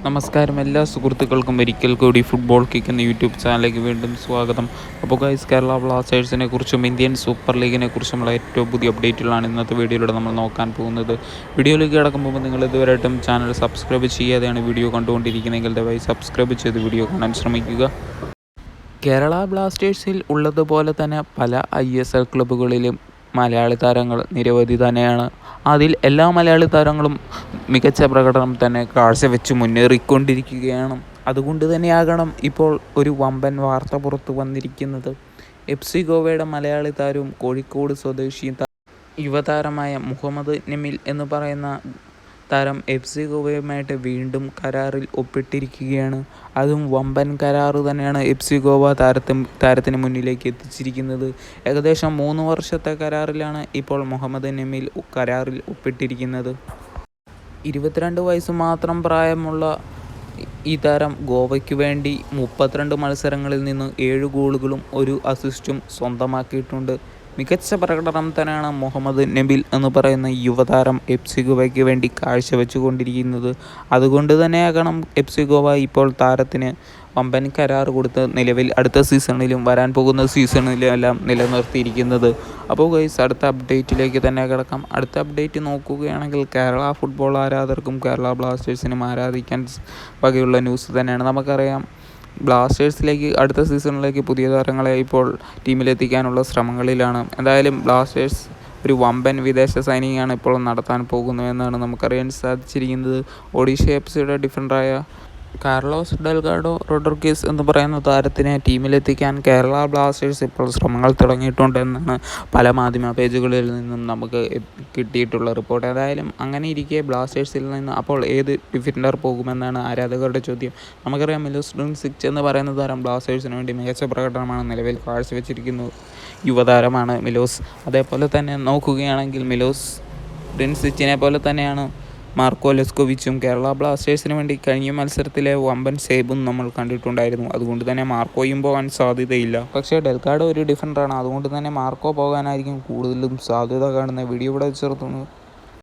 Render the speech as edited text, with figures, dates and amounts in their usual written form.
നമസ്കാരം എല്ലാ സുഹൃത്തുക്കൾക്കും ഒരിക്കൽ കൂടി ഫുട്ബോൾ കിക്ക് എന്ന യൂട്യൂബ് ചാനലിലേക്ക് വീണ്ടും സ്വാഗതം. അപ്പോൾ ഗൈസ്, കേരള ബ്ലാസ്റ്റേഴ്സിനെ കുറിച്ചും ഇന്ത്യൻ സൂപ്പർ ലീഗിനെ കുറിച്ചുമുള്ള ഏറ്റവും പുതിയ അപ്ഡേറ്റുകളാണ് ഇന്നത്തെ വീഡിയോയിലൂടെ നമ്മൾ നോക്കാൻ പോകുന്നത്. വീഡിയോയിലേക്ക് കിടക്കുമ്പോൾ നിങ്ങൾ ഇതുവരെയായിട്ടും ചാനൽ സബ്സ്ക്രൈബ് ചെയ്യാതെയാണ് വീഡിയോ കണ്ടുകൊണ്ടിരിക്കുന്നതെങ്കിൽ ദയവായി സബ്സ്ക്രൈബ് ചെയ്ത് വീഡിയോ കാണാൻ ശ്രമിക്കുക. കേരള ബ്ലാസ്റ്റേഴ്സിൽ ഉള്ളതുപോലെ തന്നെ പല ISL ക്ലബ്ബുകളിലും മലയാളി താരങ്ങൾ നിരവധി തന്നെയാണ്. അതിൽ എല്ലാ മലയാളി താരങ്ങളും മികച്ച പ്രകടനം തന്നെ കാഴ്ചവെച്ച് മുന്നേറിക്കൊണ്ടിരിക്കുകയാണ്. അതുകൊണ്ട് തന്നെയാകണം ഇപ്പോൾ ഒരു വമ്പൻ വാർത്ത പുറത്തു വന്നിരിക്കുന്നത്. FC ഗോവയുടെ മലയാളി താരവും കോഴിക്കോട് സ്വദേശിയും യുവതാരമായ മുഹമ്മദ് നബിൽ എന്ന് പറയുന്ന താരം FC ഗോവയുമായിട്ട് വീണ്ടും കരാറിൽ ഒപ്പിട്ടിരിക്കുകയാണ്. അതും വമ്പൻ കരാറ് തന്നെയാണ് FC ഗോവ താരത്തിന് മുന്നിലേക്ക് എത്തിച്ചിരിക്കുന്നത്. ഏകദേശം 3 വർഷത്തെ കരാറിലാണ് ഇപ്പോൾ മുഹമ്മദ് നബിൽ കരാറിൽ ഒപ്പിട്ടിരിക്കുന്നത്. 22 വയസ്സ് മാത്രം പ്രായമുള്ള ഈ താരം ഗോവയ്ക്ക് വേണ്ടി 32 മത്സരങ്ങളിൽ നിന്ന് 7 ഗോളുകളും 1 അസിസ്റ്റും സ്വന്തമാക്കിയിട്ടുണ്ട്. മികച്ച പ്രകടനം തന്നെയാണ് മുഹമ്മദ് നബിൽ എന്ന് പറയുന്ന യുവതാരം FC ഗോവയ്ക്ക് വേണ്ടി കാഴ്ചവെച്ചുകൊണ്ടിരിക്കുന്നത്. അതുകൊണ്ട് തന്നെയാകണം FC ഗോവ ഇപ്പോൾ താരത്തിന് വമ്പൻ കരാർ കൊടുത്ത് നിലവിൽ അടുത്ത സീസണിലും വരാൻ പോകുന്ന സീസണിലും എല്ലാം നിലനിർത്തിയിരിക്കുന്നത്. അപ്പോൾ ഗൈസ്, അടുത്ത അപ്ഡേറ്റിലേക്ക് തന്നെ കിടക്കാം. അടുത്ത അപ്ഡേറ്റ് നോക്കുകയാണെങ്കിൽ കേരള ഫുട്ബോൾ ആരാധകർക്കും കേരള ബ്ലാസ്റ്റേഴ്സിനും ആരാധിക്കാൻ വകയുള്ള ന്യൂസ് തന്നെയാണ്. നമുക്കറിയാം, ബ്ലാസ്റ്റേഴ്സിലേക്ക് അടുത്ത സീസണിലേക്ക് പുതിയ താരങ്ങളെ ഇപ്പോൾ ടീമിലെത്തിക്കാനുള്ള ശ്രമങ്ങളിലാണ്. എന്തായാലും ബ്ലാസ്റ്റേഴ്സ് ഒരു വമ്പൻ വിദേശ സൈനികയാണ് ഇപ്പോൾ നടത്താൻ പോകുന്നതെന്നാണ് നമുക്കറിയാൻ സാധിച്ചിരിക്കുന്നത്. ഒഡീഷ FCയുടെ ഡിഫൻഡറായ കാർലോസ് ഡെൽഗാഡോ റോഡ്രിഗസ് എന്ന് പറയുന്ന താരത്തിനെ ടീമിലെത്തിക്കാൻ കേരള ബ്ലാസ്റ്റേഴ്സ് ഇപ്പോൾ ശ്രമങ്ങൾ തുടങ്ങിയിട്ടുണ്ടെന്നാണ് പല മാധ്യമ പേജുകളിൽ നിന്നും നമുക്ക് കിട്ടിയിട്ടുള്ള റിപ്പോർട്ട്. ഏതായാലും അങ്ങനെ ഇരിക്കെ ബ്ലാസ്റ്റേഴ്സിൽ നിന്ന് അപ്പോൾ ഏത് ഡിഫൻഡർ പോകുമെന്നാണ് ആരാധകരുടെ ചോദ്യം. നമുക്കറിയാം, മിലോസ് ഡ്രിൻസിച്ച് എന്ന് പറയുന്ന താരം ബ്ലാസ്റ്റേഴ്സിന് വേണ്ടി മികച്ച പ്രകടനമാണ് നിലവിൽ കാഴ്ചവെച്ചിരിക്കുന്നത്. യുവതാരമാണ് മിലോസ്. അതേപോലെ തന്നെ നോക്കുകയാണെങ്കിൽ മിലോസ് ഡ്രിൻസിച്ചിനെ പോലെ തന്നെയാണ് മാർക്കോ ലെസ്കോവിച്ചും. കേരള ബ്ലാസ്റ്റേഴ്സിന് വേണ്ടി കഴിഞ്ഞ മത്സരത്തിലെ വമ്പൻ സേബും നമ്മൾ കണ്ടിട്ടുണ്ടായിരുന്നു. അതുകൊണ്ട് തന്നെ മാർക്കോയും പോകാൻ സാധ്യതയില്ല. പക്ഷേ ഡെൽഗാഡോ ഒരു ഡിഫൻഡറാണ്. അതുകൊണ്ട് തന്നെ മാർക്കോ പോകാനായിരിക്കും കൂടുതലും സാധ്യത കാണുന്നത്. വീഡിയോ ഇവിടെ ചേർത്തുന്നു.